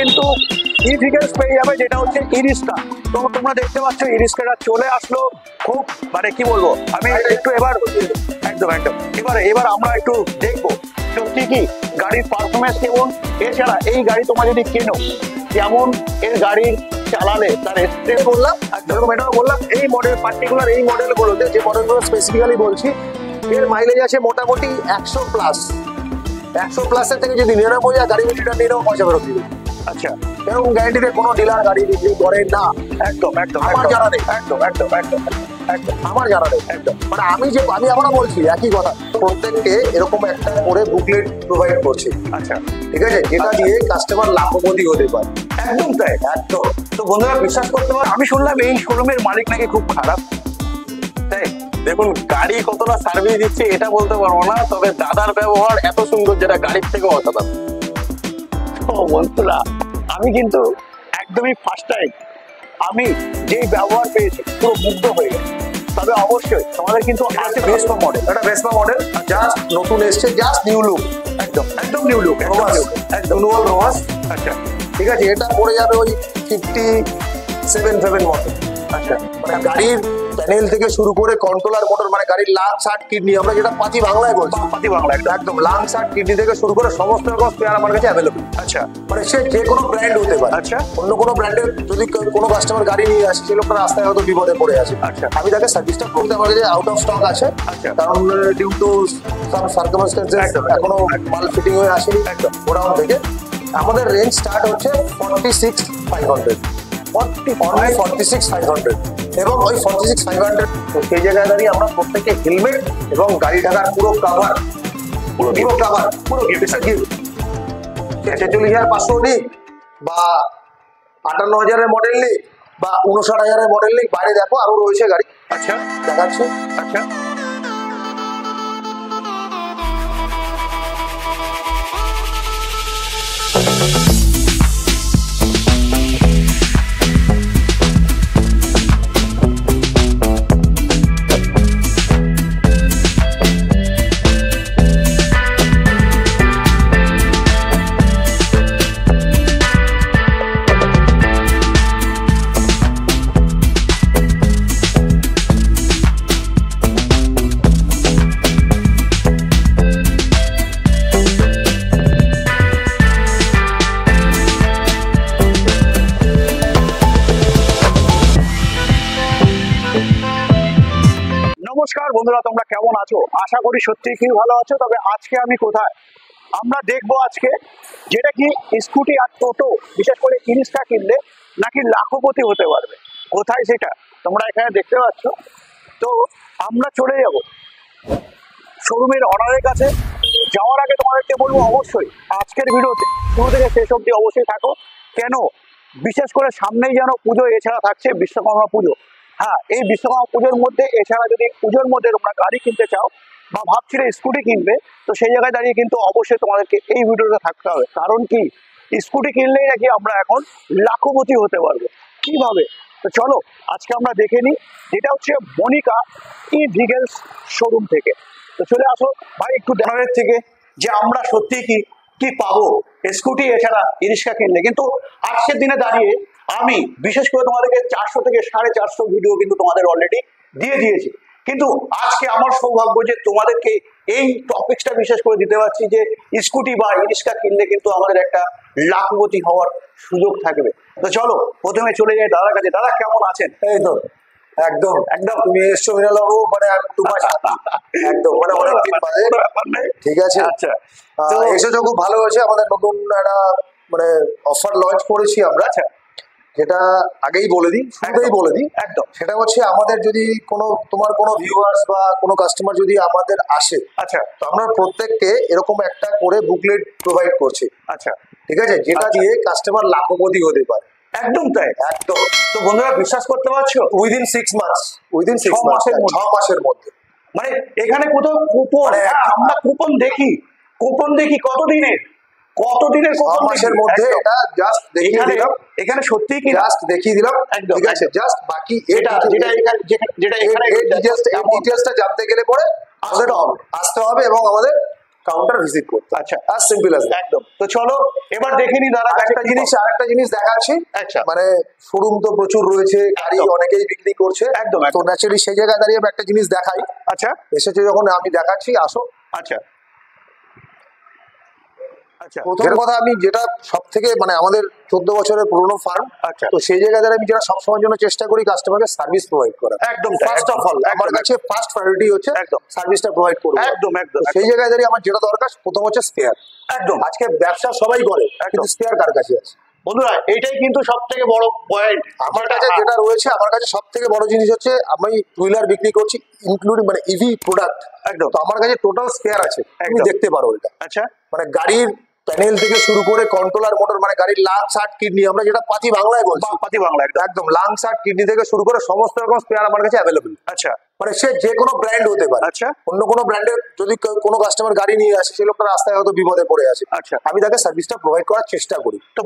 কিন্তু ই-ভিকেলস পেয়ে যাবে, যেটা হচ্ছে ই-রিস্কা। তো তোমরা দেখতে পাচ্ছ ই-রিস্কাটা চলে আসলো। খুব মানে কি বলবো, আমি একটু এবার একদম এবার আমরা একটু দেখবো সত্যি কি গাড়ির পারফরমেন্স কেমন। এছাড়া এই গাড়ি তোমরা যদি কেনো, যেমন এর গাড়ির চালালে তার এক্সপ্রেস বললাম, যেরকম এটাও বললাম, এই মডেল পার্টিকুলার এই মডেলগুলোতে, যে মডেলগুলো স্পেসিফিক্যালি বলছি, এর মাইলেজ আছে মোটামুটি 100+। 100+-এর থেকে যদি 99 গাড়ি রিটার্ন নিলেও পয়সা ফেরত দিবে। আচ্ছা, এরকম গ্যারান্টিতে কোনো ডিলার গাড়ি বিক্রি করে না। একদম আমার জানা নেই। একদম আমার জানা নেই। মানে আমি এখনো বলছি একই কথা, প্রত্যেককে এরকম একটা করে বুকলেট প্রোভাইড করছে। আচ্ছা, ঠিক আছে, যেটা দিয়ে কাস্টমার লাভপতি হতে পারে। একদম তাই, একদম। তো বন্ধুরা বিশ্বাস করতে পারো, আমি শুনলাম এই শোরুমের মালিক নাকি খুব খারাপ। তাই দেখুন, গাড়ি কতটা সার্ভিস দিচ্ছে এটা বলতে পারবো না, তবে দাদার ব্যবহার এত সুন্দর যেটা গাড়ির থেকেও অসাধারণ। তো বন্ধুরা, আমি কিন্তু একদমই ফার্স্ট টাইম আমি যেই ব্যবহার পেয়েছি পুরো মুগ্ধ হয়ে গেছে। তবে অবশ্যই তোমাদের কিন্তু আছে ভেসপা মডেল, এটা ভেসপা মডেল জাস্ট নতুন এসছে, জাস্ট নিউ লুক, একদম নিউ লুক, একদম রোমাস। আচ্ছা, ঠিক আছে, এটা পড়ে যাবে ওই 57 মতো। আচ্ছা, মানে গাড়ির প্যানেল থেকে শুরু করে কন্ট্রোলার মোটর, মানে গাড়ির লাংস আর কিডনি, আমরা যেটা পাতি বাংলায় বলছি, পাতি বাংলা একদম লাংস আর কিডনি থেকে শুরু করে সমস্ত রকম স্পেয়ার আমার কাছে অ্যাভেলেবল। আচ্ছা, মানে সে যে কোনো ব্র্যান্ড হতে পারে। আচ্ছা, অন্য কোনো ব্র্যান্ডের যদি কোনো কাস্টমার গাড়ি নিয়ে আসে, সে লোকটা রাস্তায় হয়তো বিপদে পড়ে আছে। আচ্ছা, আমি তাকে সার্ভিসটা করতে, আমার কাছে আউট অফ স্টক আছে। আচ্ছা, কারণ ডিউ টু সাম সার্কামস্টেন্সেস এখনো মাল ফিটিং হয়ে আসেনি গোডাউন থেকে। আমাদের রেঞ্জ স্টার্ট হচ্ছে 46,500, 46,500, এবং ওই 46,500 সেই জায়গায় দাঁড়িয়ে আমরা প্রত্যেকে হেলমেট এবং গাড়ি ঢাকার পুরো কাভার, পুরো গিফট 46,500 নিক বা 58,000-এর মডেল নিক বা 59,000-এর মডেল নিক, বাইরে দেখো আরো রয়েছে গাড়ি। আচ্ছা, দেখাচ্ছি। আচ্ছা, নমস্কার বন্ধুরা, তোমরা কেমন আছো? আশা করি সত্যি কি ভালো আছো। তবে আজকে আমি কোথায়, আমরা দেখবো আজকে, যেটা কি স্কুটি আর টোটো, বিশেষ করে ই-রিক্সা কিনলে নাকি লাখপতি হতে পারবে। কোথায় সেটা তোমরা এখানে দেখতে পাচ্ছ। তো আমরা চলে যাব শোরুমের অনারের কাছে। যাওয়ার আগে তোমাদেরকে বলবো, অবশ্যই আজকের ভিডিওতে শুরু থেকে শেষ অবধি অবশ্যই থাকো। কেন, বিশেষ করে সামনেই যেন পুজো, এছাড়া থাকছে বিশ্বকর্মা পুজো। হ্যাঁ, এই বিশ্বকর্মা পুজোর মধ্যে, এছাড়া যদি পুজোর মধ্যে তোমরা গাড়ি কিনতে চাও বা ভাবছিলে স্কুটি কিনবে, তো সেই জায়গায় দাঁড়িয়ে কিন্তু অবশ্যই তোমাদেরকে এই ভিডিওটা থাকতে হবে। কারণ কি, স্কুটি কিনলেই নাকি আমরা এখন লাখপতি হতে পারবো। কিভাবে? তো চলো আজকে আমরা দেখে নিই, যেটা হচ্ছে মনিকা ই-ভিকেলস শোরুম থেকে। তো চলে আসো ভাই, একটু দেখানোর থেকে যে আমরা সত্যি কি পাবো স্কুটি এছাড়া ই-রিক্সা কিনলে। কিন্তু আজকের দিনে দাঁড়িয়ে আমি বিশেষ করে তোমাদেরকে 400 থেকে 450 ভিডিও কিন্তু তোমাদের অলরেডি দিয়ে দিয়েছি। কিন্তু আজকে আমার সৌভাগ্য যে তোমাদেরকে এই টপিকসটা বিশেষ করে দিতে পারছি, যে স্কুটি বা ই-রিক্সা কিনলে কিন্তু আমাদের একটা লাখপতি হওয়ার সুযোগ থাকবে। তো চলো প্রথমে চলে যাই দাদার কাছে। দাদা কেমন আছেন? এই তো একদম তুমি এসছো বিনালবাবু, মানে একদম মানে অনেকদিন বাদে, ঠিক আছে। আচ্ছা, এসেছো, খুব ভালো হয়েছে। আমাদের নতুন একটা মানে অফার লঞ্চ করেছি আমরা। আচ্ছা, যেটা আগেই বলে দিই, শুরুতেই বলে দিই, একদম। সেটা হচ্ছে আমাদের যদি তোমার কোনো ভিউয়ার্স বা কোনো কাস্টমার যদি আমাদের আসে, আচ্ছা, তো আমরা প্রত্যেককে এরকম একটা করে বুকলেট প্রোভাইড করছি। আচ্ছা, ঠিক আছে, যেটা দিয়ে কাস্টমার লাখপতি হতে পারে। একদম তাই, একদম। তো বন্ধুরা বিশ্বাস করতে পারছো, উইদিন 6 মান্থস, উইদিন 6 মাসের মধ্যে, মানে এখানে কোথাও কুপন, আমরা কুপন দেখি কতদিনের 6 মাসের মধ্যে, এটা জাস্ট দেখিয়ে দিলাম। এখানে সত্যি কি জাস্ট দেখিয়ে দিলাম, একদম, ঠিক আছে। জাস্ট বাকি যেটা এখানে ডিটেইলসটা জানতে গেলে পরে আসতে হবে এবং আমাদের কাউন্টার ভিজিট করতে। আচ্ছা। আর সিম্পল অ্যাজ একদম। তো চলো এবার দেখে নি দাদা আরেকটা জিনিস দেখাচ্ছি। আচ্ছা। মানে শোরুম তো প্রচুর রয়েছে, গাড়ি একদম। অনেকেই বিক্রি করছে। একদম, তো একদম। ন্যাচারালি সেই জায়গায় দাঁড়িয়ে আমি একটা জিনিস দেখাই। আচ্ছা এসেছে যখন আমি দেখাচ্ছি, আসো। আচ্ছা আচ্ছা প্রথম কথা, আমি যেটা সব থেকে মানে আমাদের 14 বছরের পুরনো ফার্ম, আচ্ছা। তো সেই জায়গায় দাঁড়িয়ে আমি যেটা সবসময়ের জন্য চেষ্টা করি কাস্টমারকে সার্ভিস প্রোভাইড করা। একদম ফার্স্ট অফ অল আমার কাছে ফার্স্ট প্রায়োরিটি হচ্ছে একদম। সার্ভিসটা প্রোভাইড করবো। একদম একদম তো সেই জায়গায় দাঁড়িয়ে আমার যেটা দরকার প্রথম হচ্ছে স্পেয়ার। একদম। আজকে ব্যবসা সবাই করে, কিন্তু স্পেয়ার কার কাছে আছে? বন্ধুরা এটাই কিন্তু সব থেকে বড় পয়েন্ট আমার কাছে যেটা রয়েছে, আমার কাছে সব থেকে বড় জিনিস হচ্ছে আমি টু হুইলার বিক্রি করছি, ইনক্লুডিং মানে ইভি প্রোডাক্ট। একদম। তো আমার কাছে টোটাল স্পেয়ার আছে, তুমি একদম। দেখতে পারো এটা। আচ্ছা মানে গাড়ির প্যানেল থেকে শুরু করে কন্ট্রোলার মোটর, মানে গাড়ির লাংস হার্ট কিডনি, আমরা যেটা পাতি বাংলায় বলছি, পাতি বাংলা একদম। একদম লাংস হার্ট কিডনি থেকে শুরু করে সমস্ত রকম স্পেয়ার আমার কাছে অ্যাভেলেবল। আচ্ছা মানে সে যে কোনো ব্র্যান্ড হতে পারে। আচ্ছা। অন্য কোনো ব্র্যান্ডের যদি কোনো কাস্টমার গাড়ি নিয়ে আসে, সেই লোকটা রাস্তায় হয়তো বিপদে পড়ে আছে, আচ্ছা। আমি তাকে সার্ভিসটা প্রোভাইড করার চেষ্টা করি। তো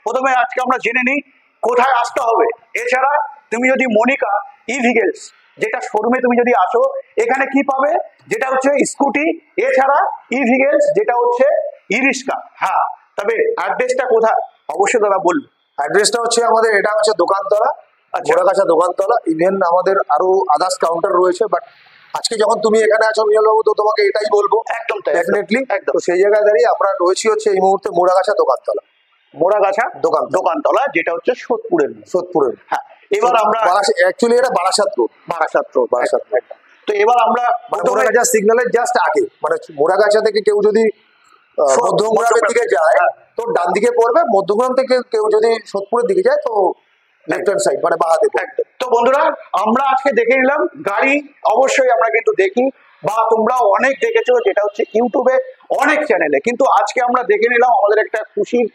প্রথমে আজকে আমরা জেনে নিই কোথায় আসতে হবে। এছাড়া তুমি যদি মনিকা ই ভিগেলস যেটা শোরুমে তুমি যদি আসো, এখানে কি পাবে? যেটা হচ্ছে স্কুটি, এছাড়া ই ভিগেলস যেটা হচ্ছে ই রিক্সা। হ্যাঁ, তবে অ্যাড্রেসটা কোথায় অবশ্যই দাদা বলবে। অ্যাড্রেসটা হচ্ছে আমাদের, এটা হচ্ছে দোকানতলা, আচ্ছা। মোড়াগাছা দোকানতলা। ইভেন আমাদের আরো আদার্স কাউন্টার রয়েছে, বাট আজকে যখন তুমি এখানে আছো মিয়াল বাবু, তো তোমাকে এটাই বলবো। একদম তাই, ডেফিনেটলি। একদম। তো সেই জায়গায় দাঁড়িয়ে আমরা রয়েছি হচ্ছে এই মুহূর্তে মোড়াগাছা দোকানতলা। মোড়াগাছা দোকানতলা, যেটা হচ্ছে সোদপুরের। সোদপুরের। হ্যাঁ, এবার আমরা অ্যাকচুয়ালি এটা বারাসাত রোড। বারাসাত রোড। একদম। তো এবার আমরা মোড়াগাছা সিগন্যালের জাস্ট আগে, মানে মোড়াগাছা থেকে কেউ যদি মধ্যমগ্রামের দিকে যায় তো ডান দিকে পড়বে, মধ্যমগ্রাম থেকে কেউ যদি সোদপুরের দিকে যায় তো লেফট হ্যান্ড সাইড, মানে বাঁ হাতে। একদম। তো বন্ধুরা আমরা আজকে দেখে নিলাম গাড়ি, অবশ্যই আমরা কিন্তু দেখি বা তোমরা অনেক দেখেছো, যেটা হচ্ছে ইউটিউবে অনেক চ্যানেলে, কিন্তু আজকে আমরা দেখে নিলাম আমাদের একটা খুশির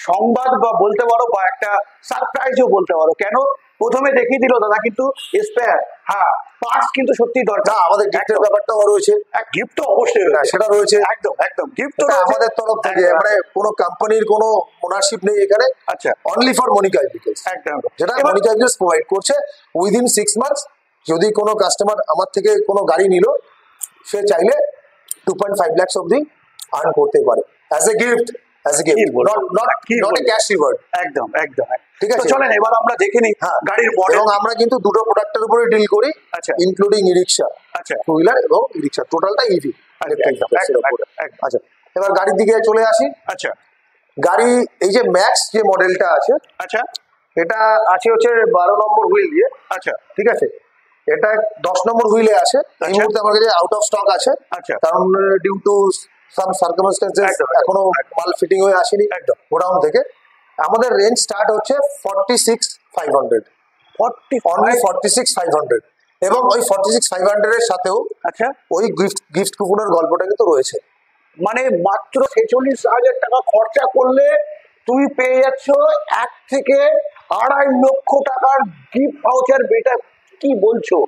সংবাদ বা বলতে পারো, বা একটা সারপ্রাইজও বলতে পারো। কেন? প্রথমে দেখিয়ে দিল দাদা কিন্তু স্পেয়ার, হ্যাঁ পার্টস কিন্তু সত্যি দরকার। আমাদের গিফটের ব্যাপারটাও রয়েছে। গিফট তো অবশ্যই সেটা রয়েছে। একদম একদম। গিফট তো আমাদের তরফ থেকে, মানে কোনো কোম্পানির কোনো ওনারশিপ নেই এখানে। আচ্ছা। অনলি ফর মনিকা ভিকলস, একদম। যেটা মনিকা ভিকলস প্রোভাইড করছে। উইদিন 6 মান্থস যদি কোনো কাস্টমার আমার থেকে কোনো গাড়ি নিল, সে চাইলে 2.5 লাখ অব্দি আর্ন করতে পারে as a gift. Not a cash reward. একদম একদম। ঠিক আছে, চলেন এবার আমরা দেখে নিই গাড়ির মডেল। এবং আমরা কিন্তু দুটো প্রোডাক্টের উপরে ডিল করি। আচ্ছা। ইনক্লুডিং ই রিক্সা, আচ্ছা, টু হুইলার এবং ই রিক্সা, টোটালটা ইভি। আচ্ছা, এবার গাড়ির দিকে চলে আসি। আচ্ছা। গাড়ি এই যে ম্যাক্স যে মডেলটা আছে, আচ্ছা। এটা আছে হচ্ছে 12 নম্বর হুইল দিয়ে। আচ্ছা। ঠিক আছে, এটা 10 নম্বর হুইলে আছে। এই মুহূর্তে আমার কাছে আউট অফ স্টক আছে। আচ্ছা। কারণ ডিউ টু সাম সার্কামস্টেন্সেস এখনো মাল ফিটিং হয়ে আসেনি গোডাউন থেকে। আমাদের রেঞ্জ স্টার্ট হচ্ছে 46,500, অনলি 46,500। এবং ওই 46,500 এর সাথেও আচ্ছা ওই গিফট কুপনের গল্পটা কিন্তু রয়েছে। মানে মাত্র 46,000 টাকা খরচা করলে তুমি পেয়ে যাচ্ছ 1 থেকে 2.5 লক্ষ টাকার গিফট ভাউচার। বেটা কি বলছো?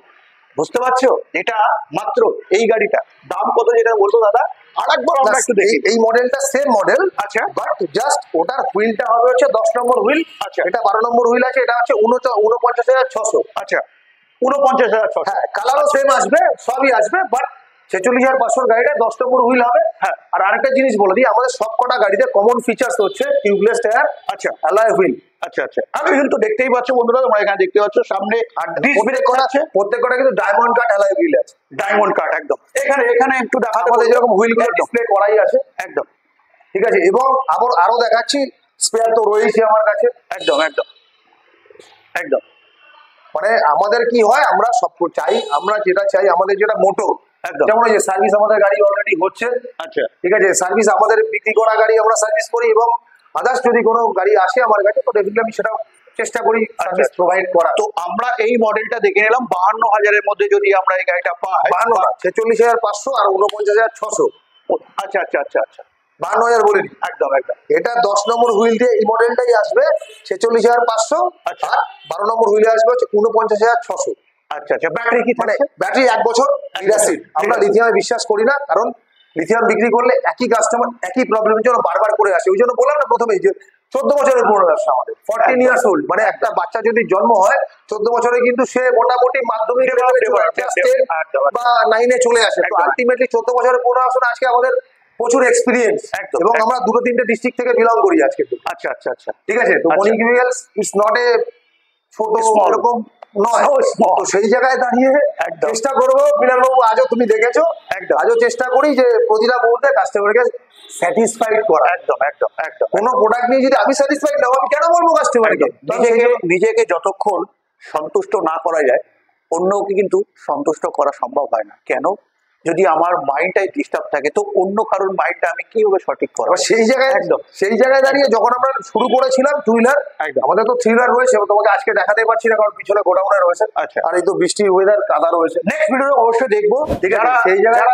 বুঝতে পারছো? এটা মাত্র এই গাড়িটা দাম কত যেটা বলতো দাদা, আরেকবার আমরা একটু দেখি। এই মডেলটা সেম মডেল। আচ্ছা। বাট জাস্ট ওটার হুইলটা হবে হচ্ছে 10 নম্বর হুইল। আচ্ছা। এটা 12 নম্বর হুইল আছে। এটা হচ্ছে 49,600। আচ্ছা, 49,600। হ্যাঁ, কালারও সেম আসবে, সবই আসবে, বাট 46,500 গাড়িটা 10 নম্বর হুইল হবে। হ্যাঁ। আর আরেকটা জিনিস বলে দিই, আমাদের সবকটা গাড়িতে কমন ফিচার্স হচ্ছে টিউবলেস টায়ার, আচ্ছা, অ্যালয় হুইল। আচ্ছা আচ্ছা। আমি কিন্তু দেখতেই পাচ্ছ বন্ধুরা, তোমরা এখানে দেখতে পাচ্ছ সামনে প্রত্যেকটা কিন্তু ডায়মন্ড কাট অ্যালয় হুইল আছে। ডায়মন্ড কাট একদম। এখানে একটু দেখাতে আমাদের যেরকম হুইলগুলো ডিসপ্লে করাই আছে। একদম। ঠিক আছে, এবং আরো দেখাচ্ছি, স্পেয়ার তো রয়েছে আমার কাছে। একদম একদম একদম। মানে আমাদের কি হয়, আমরা সব চাই, আমরা যেটা চাই, আমাদের যেটা মোটো, যেমন এই যে সার্ভিস আমাদের গাড়ি অলরেডি হচ্ছে। আচ্ছা। ঠিক আছে, সার্ভিস আমাদের বিক্রি করা গাড়ি আমরা সার্ভিস করি, এবং আদার্স যদি কোনো গাড়ি আসে আমার কাছে তো ডেফিনেটলি আমি সেটা চেষ্টা করি সার্ভিস প্রোভাইড করা। তো আমরা এই মডেলটা দেখে নিলাম 52,000-এর মধ্যে যদি আমরা এই গাড়িটা পাই। 46,500 আর 49,600। আচ্ছা আচ্ছা আচ্ছা আচ্ছা, 52,000 বলিনি। একদম একদম। এটা 10 নম্বর হুইল দিয়ে এই মডেলটাই আসবে 46,500। আচ্ছা। আর 12 নম্বর হুইলে আসবে হচ্ছে 49,600। আচ্ছা আচ্ছা। ব্যাটারি কি মানে থাকছে? ব্যাটারি 1 বছর লিড। আমরা লিথিয়ামে বিশ্বাস করি না, কারণ লিথিয়াম বিক্রি করলে একই কাস্টমার একই প্রবলেমের জন্য বারবার করে আসে। ওই জন্য বললাম না প্রথমেই যে 14 বছরের পুরো ব্যবসা আমাদের, 14 ইয়ার্স ওল্ড। মানে একটা বাচ্চা যদি জন্ম হয় 14 বছরে কিন্তু সে মোটামুটি মাধ্যমিক বা 9-এ চলে আসে। তো আলটিমেটলি 14 বছরের পুরো ব্যবসা আজকে আমাদের প্রচুর এক্সপিরিয়েন্স, এবং আমরা 2-3টে ডিস্ট্রিক্ট থেকে বিলং করি আজকে। আচ্ছা আচ্ছা আচ্ছা, ঠিক আছে। তো মনি জুয়েলার্স ইজ নট এ ছোট এরকম নয়। তো সেই জায়গায় দাঁড়িয়ে চেষ্টা করবো, বিলাল বাবু আজও তুমি দেখেছো, আজও চেষ্টা করি যে প্রতিটা মুহূর্তে কাস্টমারকে স্যাটিসফাইড করা। একদম একদম একদম। কোনো প্রোডাক্ট নিয়ে যদি আমি স্যাটিসফাইড না হই, আমি কেন বলবো কাস্টমারকে? নিজেকে যতক্ষণ সন্তুষ্ট না করা যায় অন্যকে কিন্তু সন্তুষ্ট করা সম্ভব হয় না। কেন? যদি আমার মাইন্ডটাই ডিস্টার্ব থাকে তো অন্য কারোর মাইন্ডটা আমি কিভাবে সঠিক করবো? সেই জায়গায় সেই জায়গায় দাঁড়িয়ে যখন আমরা শুরু করেছিলাম টু হুইলার, আমাদের তো থ্রি হুইলার রয়েছে, তোমাকে আজকে দেখাতে পারছি না কারণ পিছনে গোডাউনে রয়েছে। আচ্ছা। আর এই তো বৃষ্টির ওয়েদার, কাদা রয়েছে। নেক্সট ভিডিও অবশ্যই দেখবো। সেই জায়গায়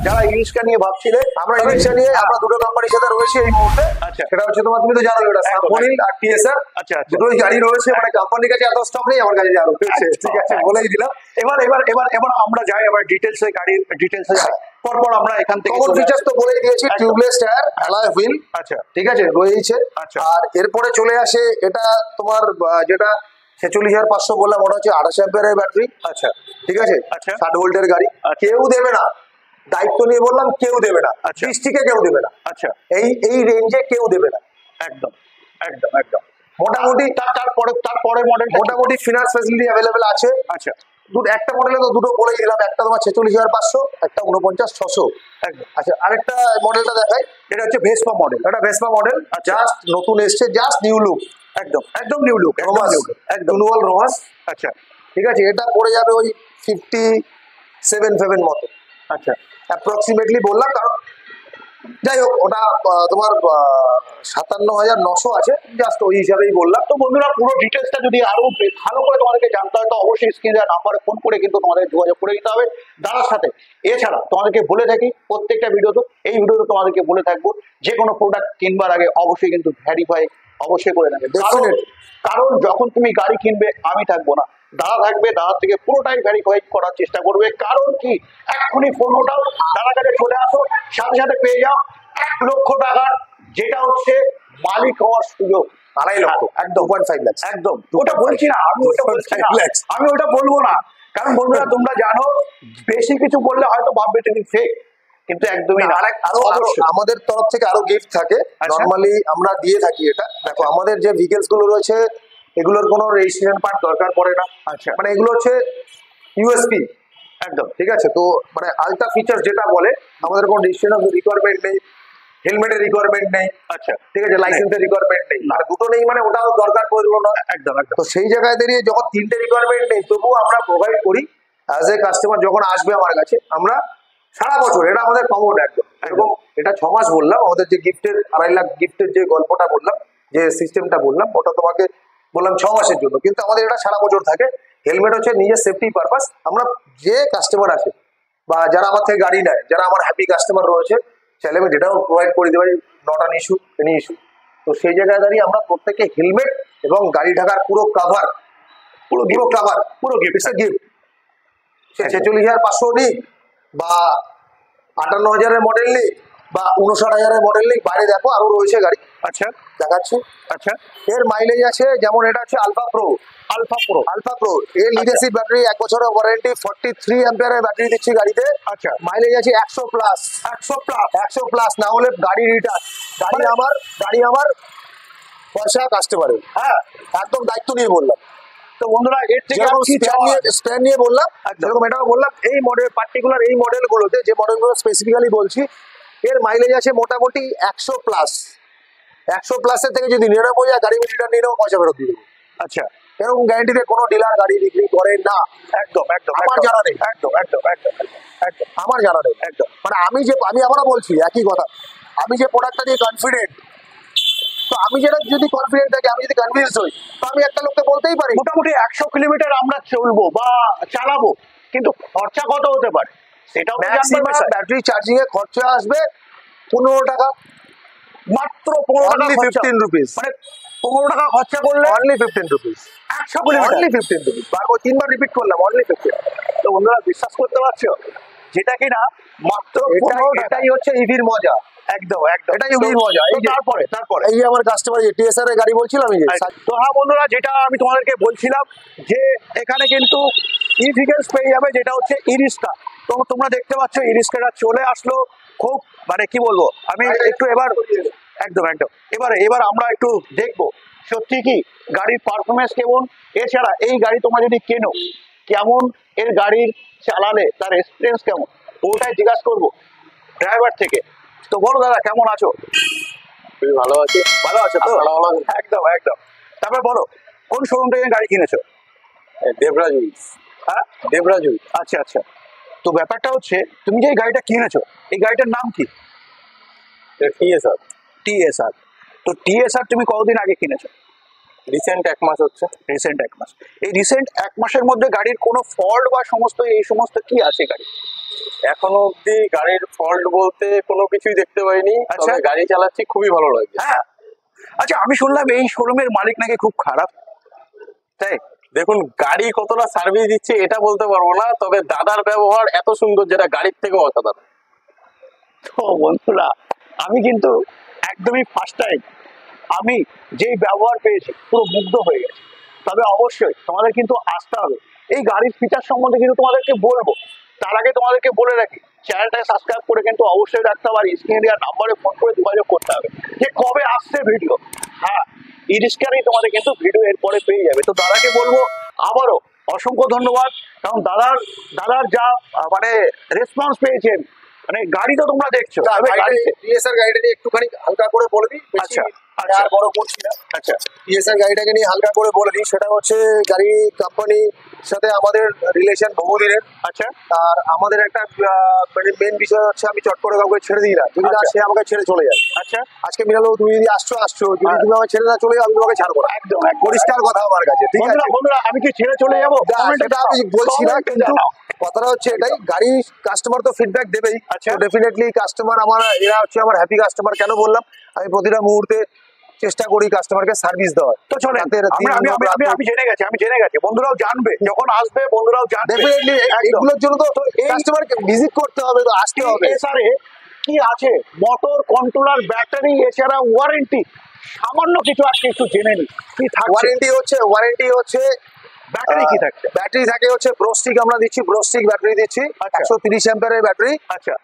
যারা ইরিস্কা নিয়ে ভাবছিলে, আমরা ইরিস্কা নিয়ে আমরা দুটো কোম্পানির সাথে রয়েছে এই মুহূর্তে। আচ্ছা। সেটা হচ্ছে তোমার, তুমি তো জানো ওটা সামোনিল আর টিএসআর। আচ্ছা, দুটোই গাড়ি রয়েছে, মানে কোম্পানির কাছে এত স্টক নেই, আমার কাছে আরো রয়েছে। ঠিক আছে, বলেই দিলাম। এবার এবার এবার এবার আমরা যাই আবার ডিটেলসে, গাড়ির ডিটেলসে যাই। পরপর আমরা এখান থেকে কমন ফিচার্স তো বলেই দিয়েছি, টিউবলেস টায়ার, অ্যালয় হুইল। আচ্ছা, ঠিক আছে, রয়েছে। আচ্ছা। আর এরপরে চলে আসে এটা তোমার যেটা 46,500 বললাম, ওটা হচ্ছে 28 অ্যাম্পিয়ারের ব্যাটারি। আচ্ছা ঠিক আছে, আচ্ছা। 60 ভোল্টের গাড়ি। কেউ দেবে না, দায়িত্ব নিয়ে বললাম, কেউ দেবে না। আচ্ছা। ডিস্ট্রিক্টে কেউ দেবে না। আচ্ছা, এই রেঞ্জে কেউ দেবে না। একদম একদম একদম। মোটামুটি তারপরে মডেল মোটামুটি ফিনান্স ফ্যাসিলিটি অ্যাভেলেবেল আছে। আচ্ছা, একটা মডেলে তো দুটো বলেই দিলাম, একটা তোমার 46,500, একটা 49,600। একদম। আচ্ছা, আরেকটা মডেলটা দেখাই। এটা হচ্ছে ভেসপা মডেল। এটা ভেসপা মডেল, জাস্ট নতুন এসছে, জাস্ট নিউ লুক। একদম একদম নিউ লুক, রোমাস, একদম ডুয়াল রোমাস। আচ্ছা ঠিক আছে, এটা পড়ে যাবে ওই 57 মতো আচ্ছা, অ্যাপ্রক্সিমেটলি বললাম। কারণ যাই হোক, ওটা তোমার 57,900 আছে, জাস্ট ওই হিসাবেই বললাম। তো বন্ধুরা, পুরো ডিটেলসটা যদি আরো ভালো করে তোমাদেরকে জানতে হয় তো অবশ্যই স্ক্রিনে নাম্বারে ফোন করে কিন্তু তোমাদের যোগাযোগ করে নিতে হবে দাদার সাথে। এছাড়া তোমাদেরকে বলে থাকি প্রত্যেকটা ভিডিওতে, এই ভিডিওতে তোমাদেরকে বলে থাকবো যে কোনো প্রোডাক্ট কিনবার আগে অবশ্যই কিন্তু ভ্যারিফাই অবশ্যই করে নেবে। কারণ যখন তুমি গাড়ি কিনবে আমি থাকবো না, দাদা থাকবে, দাদা থেকে পুরোটাই ভ্যারিফাই করার চেষ্টা করবে। কারণ কি, এক্ষুনি ফোন ওঠাও, দাদার কাছে চলে আসো, সাথে সাথে পেয়ে যাও 1 লক্ষ টাকার, যেটা হচ্ছে মালিক হওয়ার সুযোগ। 2.5 লক্ষ, একদম 2.5 লাখ। একদম, ওটা বলছি না, আমি ওটা বলছি না, আমি ওটা বলবো না। কারণ বন্ধুরা তোমরা জানো, বেশি কিছু বললে হয়তো ভাববে তুমি ফেক, কিন্তু একদমই না। আরো আমাদের তরফ থেকে আরো গিফট থাকে, নরমালি আমরা দিয়ে থাকি। এটা দেখো, আমাদের যে ভেহিকলস গুলো রয়েছে এগুলোর কোনো রেজিস্ট্রেশন পার্ট দরকার পড়ে না। আচ্ছা, মানে এগুলো হচ্ছে ইউএসপি। একদম ঠিক আছে। তো মানে আলট্রা ফিচার যেটা বলে, আমাদের কোনো রেজিস্ট্রেশন রিকোয়ারমেন্ট নেই, হেলমেটের রিকোয়ারমেন্ট নেই। আচ্ছা, ঠিক আছে, লাইসেন্সের রিকোয়ারমেন্ট নেই, আর দুটো নেই মানে ওটাও দরকার পড়লো না। একদম একদম। তো সেই জায়গায় দাঁড়িয়ে যখন 3টে রিকোয়ারমেন্ট নেই, তবুও আমরা প্রোভাইড করি। অ্যাজ এ কাস্টমার যখন আসবে আমার কাছে, আমরা সারা বছর, এটা আমাদের কমন একদম এরকম। এটা 6 মাস বললাম, আমাদের যে গিফটের 2.5 লাখ গিফটের যে গল্পটা বললাম, যে সিস্টেমটা বললাম, ওটা তোমাকে বললাম 6 মাসের জন্য, কিন্তু আমাদের এটা সারা বছর থাকে। হেলমেট হচ্ছে নিজের সেফটি পারপাস। আমরা যে কাস্টমার আসে বা যারা আমার থেকে গাড়ি নেয়, যারা আমার হ্যাপি কাস্টমার রয়েছে, চাইলে আমি যেটাও প্রোভাইড করে দিতে পারি, not an issue, any issue. তো সেই জায়গায় দাঁড়িয়ে আমরা প্রত্যেককে হেলমেট এবং গাড়ি ঢাকার পুরো কাভার, পুরো গিফট, গিফট। সে 46,500 নিক বা 58,000-এর মডেল নিক বা 59,000-এর মডেল নিক, বাইরে দেখো আরো রয়েছে গাড়ি। আচ্ছা, দেখাচ্ছি। আচ্ছা, এর মাইলেজ আছে, যেমন এটা হচ্ছে আলফা প্রো, এর লিডারশিপ ব্যাটারি, 1 বছরের ওয়ারেন্টি, 43 অ্যাম্পিয়ারের ব্যাটারি দিচ্ছি গাড়িতে। আচ্ছা, মাইলেজ আছে 100 প্লাস, না হলে গাড়ি রিটার্ন। গাড়ি আমার পয়সা কাস্টমারের। হ্যাঁ, একদম দায়িত্ব নিয়ে বললাম। তো বন্ধুরা, এর থেকে স্প্যান নিয়ে বললাম, যেরকম এটাও বললাম। এই মডেল পার্টিকুলার, এই মডেলগুলোতে, যে মডেলগুলো স্পেসিফিক্যালি বলছি, এর মাইলেজ আছে মোটামুটি 100 প্লাস। 100 প্লাসের থেকে যদি 99 গাড়ি রিটার্ন নিয়ে নেবো, পয়সা ফেরত দিয়ে দেবো। আচ্ছা, এরকম গ্যারান্টিতে কোনো ডিলার গাড়ি বিক্রি করে না। একদম একদম, আমার জানা নেই। একদম একদম একদম একদম, আমার জানা নেই একদম। মানে আমি আবারও বলছি একই কথা, আমি যে প্রোডাক্টটা নিয়ে কনফিডেন্ট, তো আমি যেটা যদি কনফিডেন্ট থাকি, আমি যদি কনভিন্স হই, তো আমি একটা লোককে বলতেই পারি মোটামুটি 100 কিলোমিটার আমরা চলবো বা চালাবো, কিন্তু খরচা কত হতে পারে সেটাও ব্যাটারি চার্জিং এ খরচা আসবে 15 টাকা, মাত্র 15 টাকা, 15 রুপিস। মানে 15 টাকা খরচা করলে only 15 rupees, 100 kilometre, only 15 rupees. বারবার 3বার রিপিট করলাম, অনলি 15। তো বন্ধুরা, বিশ্বাস করতে পারছো? যেটা কিনা মাত্র 15 টাকা। এটাই হচ্ছে ইভির মজা। একদম একদম এটাই ইভির মজা। এই যে তারপরে তারপরে এই যে আমার কাস্টমার টিএসআর এর গাড়ি বলছিলাম এই যে তো হ্যাঁ বন্ধুরা, যেটা আমি তোমাদেরকে বলছিলাম যে এখানে কিন্তু ই ভেহিকলস পেয়ে যাবে, যেটা হচ্ছে ইরিস্কা। তো তোমরা দেখতে পাচ্ছ ইরিস্কাটা চলে আসলো। খুব মানে কি বলবো, আমি একটু এবার একদম একদম এবার আমরা একটু দেখবো সত্যি কি গাড়ির পারফরমেন্স কেমন। এছাড়া এই গাড়ি তোমরা যদি কেনো, কেমন এর গাড়ির চালালে তার এক্সপিরিয়েন্স কেমন, ওটাই জিজ্ঞাসা করবো ড্রাইভার থেকে। তো বলো দাদা, কেমন আছো? খুবই ভালো আছে। ভালো আছো তো? ভালো ভালো। একদম একদম। তারপর বলো, কোন শোরুম থেকে গাড়ি কিনেছো? দেবরাজ উইলস। হ্যাঁ, দেবরাজ উইলস। আচ্ছা আচ্ছা। তো ব্যাপারটা হচ্ছে, তুমি যে এই গাড়িটা কিনেছো, এই গাড়িটার নাম কি? টিএসআর। টিএসআর। তো টিএসআর তুমি কতদিন আগে কিনেছো? রিসেন্ট 1 মাস হচ্ছে। রিসেন্ট 1 মাস। এই রিসেন্ট 1 মাসের মধ্যে গাড়ির কোনো ফল্ট বা সমস্ত এই সমস্ত কি আছে গাড়ি? এখনো অব্দি গাড়ির ফল্ট বলতে কোনো কিছুই দেখতে পাইনি। আচ্ছা। তবে গাড়ি চালাচ্ছি, খুবই ভালো লাগছে। হ্যাঁ। আচ্ছা, আমি শুনলাম এই শোরুমের মালিক নাকি খুব খারাপ, তাই? দেখুন, গাড়ি কতটা সার্ভিস দিচ্ছে এটা বলতে পারবো না, তবে দাদার ব্যবহার এত সুন্দর যেটা গাড়ির থেকেও অসাধারণ। তো বন্ধুরা, আমি কিন্তু একদমই ফার্স্ট টাইম আমি যেই ব্যবহার পেয়েছি পুরো মুগ্ধ হয়ে গেছি। তবে অবশ্যই তোমাদের কিন্তু আসতে হবে। এই গাড়ির ফিচার সম্বন্ধে কিন্তু তোমাদেরকে বলবো, তার আগে তোমাদেরকে বলে রাখি চ্যানেলটাকে সাবস্ক্রাইব করে কিন্তু অবশ্যই রাখতে হবে। আর স্ক্রিনে দেওয়া নাম্বারে ফোন করে যোগাযোগ করতে হবে যে কবে আসছে ভিডিও। হ্যাঁ, ইরিস্কারই তোমাদের কিন্তু ভিডিও এরপরে পেয়ে যাবে। তো দাদাকে বলবো আবারও অসংখ্য ধন্যবাদ, কারণ দাদার যা মানে রেসপন্স পেয়েছেন, মানে গাড়ি তো তোমরা দেখছো। টিএসআর গাড়িটা নিয়ে একটুখানি হালকা করে বলে দিই। আচ্ছা, আচ্ছা, আর বড় করছি না। আচ্ছা টিএসআর গাড়িটাকে নিয়ে হালকা করে বলে দিই। সেটা হচ্ছে গাড়ি কোম্পানির সাথে আমাদের রিলেশন বহুদিনের। আচ্ছা আর আমাদের একটা মানে মেন বিষয় হচ্ছে, আমি চট করে কাউকে ছেড়ে দিই না, যদি না আচ্ছা। সে আমাকে ছেড়ে চলে যায়। আচ্ছা, আজকে মিনালো, তুমি যদি আসছো, যদি হ্যাঁ। তুমি আমাকে ছেড়ে না চলে যাও, আমি তোমাকে ছাড়বো না। একদম একদম। পরিষ্কার কথা আমার কাছে, ঠিক আছে? বন্ধুরা, আমি কি ছেড়ে চলে যাবো? সেটা আমি বলছি না, কিন্তু কথাটা হচ্ছে এটাই, গাড়ি কাস্টমার তো ফিডব্যাক দেবেই। আচ্ছা। ডেফিনেটলি কাস্টমার এরা হচ্ছে আমার হ্যাপি কাস্টমার। কেন বললাম, আমি প্রতিটা মুহূর্তে চেষ্টা করি কাস্টমারকে সার্ভিস দেওয়ার। তো চলে আমি জেনে গেছি বন্ধুরাও জানবে, যখন আসবে বন্ধুরাও জানবে। ডেফিনেটলি এগুলোর জন্য তো এই কাস্টমারকে ভিজিট করতে হবে, তো আসতে হবে। এছাড়া কি আছে, মোটর, কন্ট্রোলার, ব্যাটারি, এছাড়া ওয়ারেন্টি সামান্য কিছু আজকে একটু জেনে নি কি থাকছে। ওয়ারেন্টি হচ্ছে ব্যাটারি কি থাকছে? ব্যাটারি থাকে হচ্ছে ব্রোস্টিক, আমরা দিচ্ছি ব্রোস্টিক ব্যাটারি দিচ্ছি। আচ্ছা। 130 অ্যাম্পিয়ারের ব্যাটারি, আচ্ছা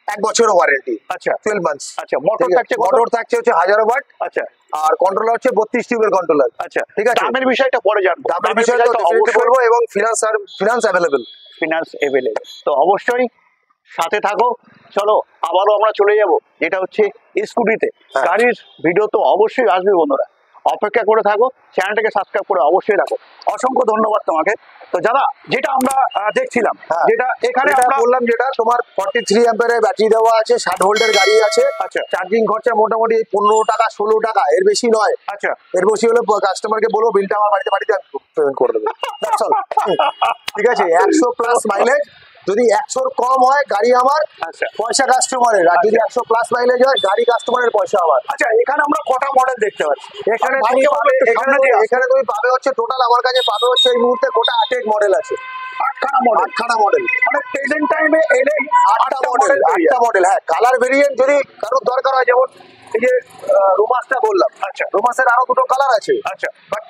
1 বছরের ওয়ারেন্টি, আচ্ছা 12 মান্থস। আচ্ছা। মোটর থাকছে কত? মোটর থাকছে হচ্ছে 1000 ওয়াট। আচ্ছা আর কন্ট্রোলার হচ্ছে 32 টিউবের কন্ট্রোলার। আচ্ছা, ঠিক আছে। দামের বিষয়টা পরে জানবো। দামের বিষয়টা অবশ্যই বলবো, এবং ফিনান্স অ্যাভেলেবল। Finance available. তো অবশ্যই সাথে থাকো। চলো আবারও আমরা চলে যাব, যেটা হচ্ছে স্কুটিতে। হ্যাঁ। গাড়ির ভিডিও তো অবশ্যই আসবে বন্ধুরা, অপেক্ষা করে থাকো, চ্যানেলটাকে সাবস্ক্রাইব করে অবশ্যই রাখো। অসংখ্য ধন্যবাদ তোমাকে। তো যারা, যেটা আমরা দেখছিলাম, হ্যাঁ। যেটা এখানে যেটা আমরা বললাম, যেটা তোমার 43 অ্যাম্পিয়ারের ব্যাটারি দেওয়া আছে, 60 ভোল্টের গাড়ি আছে। আচ্ছা চার্জিং খরচা মোটামুটি 15 টাকা 16 টাকা, এর বেশি নয়। আচ্ছা এর বেশি হলে কাস্টমারকে বলবো বিলটা আমার বাড়িতে পেমেন্ট করে দেবে। That's all. ঠিক আছে। 100 প্লাস মাইলেজ, যদি 100 কম হয় গাড়ি আমার, আচ্ছা পয়সা কাস্টমারের। আর যদি 100 প্লাস মাইলেজ হয়, গাড়ি কাস্টমারের, পয়সা আমার। আচ্ছা। এখানে আমরা কটা মডেল দেখতে পাচ্ছি? এখানে ভাইকে তুমি বলো পাবে, একটু সামনে দিয়ে আসো। এখানে তুমি পাবে হচ্ছে টোটাল আমার কাছে পাবে হচ্ছে এই মুহূর্তে গোটা 8 মডেল আছে। 8খানা মডেল। 8খানা মডেল, মানে প্রেজেন্ট টাইমে এলে 8টা মডেল, 8টা মডেল। হ্যাঁ, কালার ভেরিয়েন্ট যদি কারোর দরকার হয়, যেমন এই যে রোমাসটা বললাম, আচ্ছা রোমাসের আরো দুটো কালার আছে। আচ্ছা বাট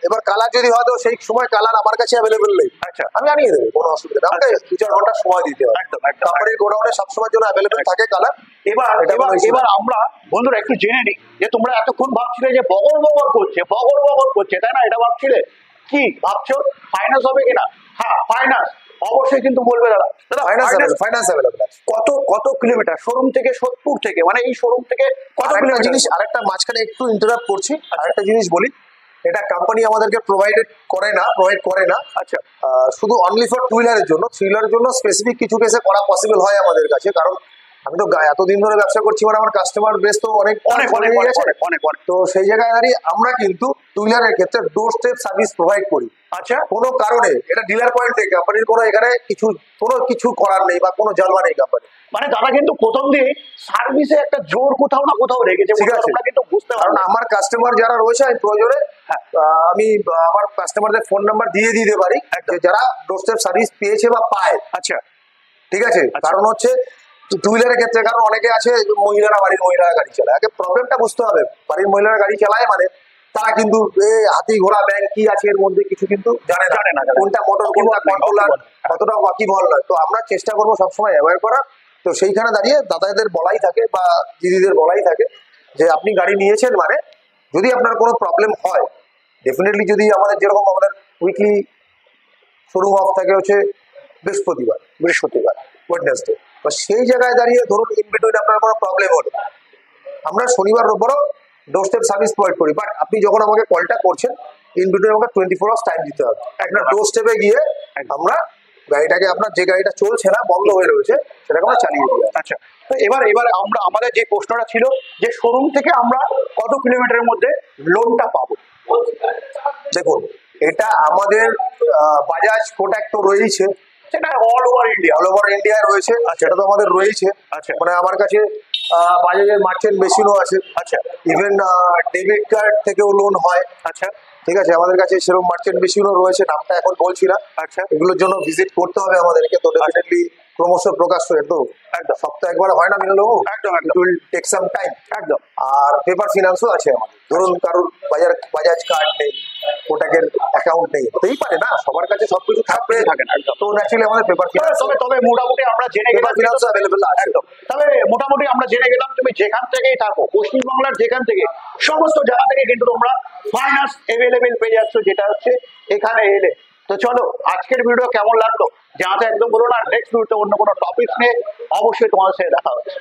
এবার কালার যদি হয়তো সেই সময় কালার আমার কাছে অ্যাভেলেবেল নেই, আচ্ছা আমি আনিয়ে দেবো, কোনো অসুবিধা নেই। আমাকে 2-4 ঘন্টা সময় দিতে হবে। একদম একদম। কোম্পানির গোডাউনে সবসময়ের জন্য অ্যাভেলেবেল থাকে কালার। এবার এটা এবার কোনো issue এবার আমরা বন্ধুরা একটু জেনে নিই, যে তোমরা এতক্ষণ ভাবছিলে যে বগর করছে, তাই না? এটা ভাবছিলে, কি ভাবছো? ফাইন্যান্স হবে কিনা? হ্যাঁ, ফাইন্যান্স অবশ্যই কিন্তু বলবে দাদা। ফাইন্যান্স অ্যাভেলেবেল আছে। কত কিলোমিটার শোরুম থেকে? 70 থেকে, মানে এই শোরুম থেকে কত আরেকটা কিলোমিটার? জিনিস, আরেকটা মাঝখানে একটু ইন্টারাপ্ট করছি, আরেকটা জিনিস বলি। এটা কোম্পানি আমাদেরকে প্রোভাইড করে না। আচ্ছা শুধু অনলি ফর টু হুইলারের জন্য। থ্রি হুইলারের জন্য স্পেসিফিক কিছু কেসে করা পসিবল হয় আমাদের কাছে, কারণ আমি তো এতদিন ধরে ব্যবসা করছি, মানে আমার কাস্টমার বেস তো অনেক অনেক অনেক হয়ে গেছে। অনেক। তো সেই জায়গায় দাঁড়িয়ে আমরা কিন্তু টু হুইলারের ক্ষেত্রে ডোর স্টেপ সার্ভিস প্রোভাইড করি। আচ্ছা কোনো কারণে এটা ডিলার পয়েন্ট থেকে, কোম্পানির কোনো এখানে কোনো কিছু করার নেই বা কোনো জলবা নেই কোম্পানি। মানে দাদা কিন্তু প্রথম দিয়ে সার্ভিসে একটা জোর কোথাও না কোথাও রেখেছে, ঠিক আছে। তোমরা কিন্তু বুঝতে পারো। কারণ আমার কাস্টমার যারা রয়েছে, আমি প্রয়োজনে আমি আমার কাস্টমারদের ফোন নাম্বার দিয়ে দিতে পারি, যে যারা ডোর স্টেপ সার্ভিস পেয়েছে বা পায়। আচ্ছা ঠিক আছে, কারণ হচ্ছে টু হুইলারের ক্ষেত্রে, কারণ অনেকে আছে বাড়ির মহিলারা গাড়ি চালায়, আগে প্রবলেমটা বুঝতে হবে। বাড়ির মহিলারা গাড়ি চালায় মানে তারা কিন্তু হাতি ঘোড়া ব্যাংক কি আছে এর মধ্যে কিছু কিন্তু জানে না, কোনটা মোটর কোনটা কন্ট্রোলার কতটা বাকি বল নয়। তো আমরা চেষ্টা করবো সবসময় অ্যাওয়্যার করা। তো সেইখানে দাঁড়িয়ে দাদাদের বলাই থাকে বা দিদিদের বলাই থাকে যে আপনি গাড়ি নিয়েছেন মানে যদি আপনার কোনো প্রবলেম হয়, ডেফিনেটলি যদি আমাদের যেরকম আমাদের উইকলি শোরুম অফ থাকে হচ্ছে বৃহস্পতিবার ওয়েডনেসডে, তো সেই জায়গায় দাঁড়িয়ে ধরুন ইন বিটুইন আপনার কোনো প্রবলেম হলো, আমরা শনিবার রোববারও ডোর স্টেপ সার্ভিস প্রোভাইড করি। বাট আপনি যখন আমাকে কলটা করছেন ইন বিটুইন আমাকে 24 আওয়ার্স টাইম দিতে হবে। আপনার ডোর স্টেপে গিয়ে আমরা গাড়িটাকে, আপনার যে গাড়িটা চলছে না বন্ধ হয়ে রয়েছে সেটাকে আমরা চালিয়ে দিই। আচ্ছা, তো এবার আমরা আমাদের যে প্রশ্নটা ছিল যে শোরুম থেকে আমরা কত কিলোমিটারের মধ্যে লোনটা পাবো? দেখুন, এটা আমাদের বাজাজ কোটাক তো রয়েছে, সেটা অল ওভার ইন্ডিয়ায় রয়েছে, সেটা তো আমাদের রয়েছে। আচ্ছা। মানে আমার কাছে বাজাজের মার্চেন্ট মেশিনও আছে। আচ্ছা। ইভেন ডেবিট কার্ড থেকেও লোন হয়। আচ্ছা। ঠিক আছে, আমাদের কাছে সেরকম মার্চেন্ট মেশিনও রয়েছে, নামটা এখন বলছি না। আচ্ছা। এগুলোর জন্য ভিজিট করতে হবে আমাদেরকে, তো ডেফিনেটলি ক্রমশ প্রকাশ হয়ে তো একদম সপ্তাহে একবার হয় না মিললেও, একদম it will take some time. একদম। আর পেপার ফিনান্সও আছে আমাদের। ধরুন কারোর বাজাজ কার্ড নেই, কোটাকের অ্যাকাউন্ট নেই, হতেই পারে না, সবার কাছে সবকিছু থাকবে থাকে না, একদম। তো ন্যাচুরালি আমাদের পেপার ফিনান্স, তবে মোটামুটি আমরা জেনে পেপার গেলাম ফিনান্স অ্যাভেলেবল আছে। একদম। তবে মোটামুটি আমরা জেনে গেলাম তুমি যেখান থেকেই থাকো, পশ্চিমবাংলার যেখান থেকে, সমস্ত জায়গা থেকে কিন্তু তোমরা ফাইন্যান্স এভেলেবেল পেয়ে যাচ্ছ, যেটা হচ্ছে এখানে এলে। তো চলো, আজকের ভিডিও কেমন লাগলো জানাতে একদম বলো না। নেক্সট ভিডিওতে অন্য কোনো টপিক নিয়ে অবশ্যই তোমাদের সাথে দেখা হচ্ছে।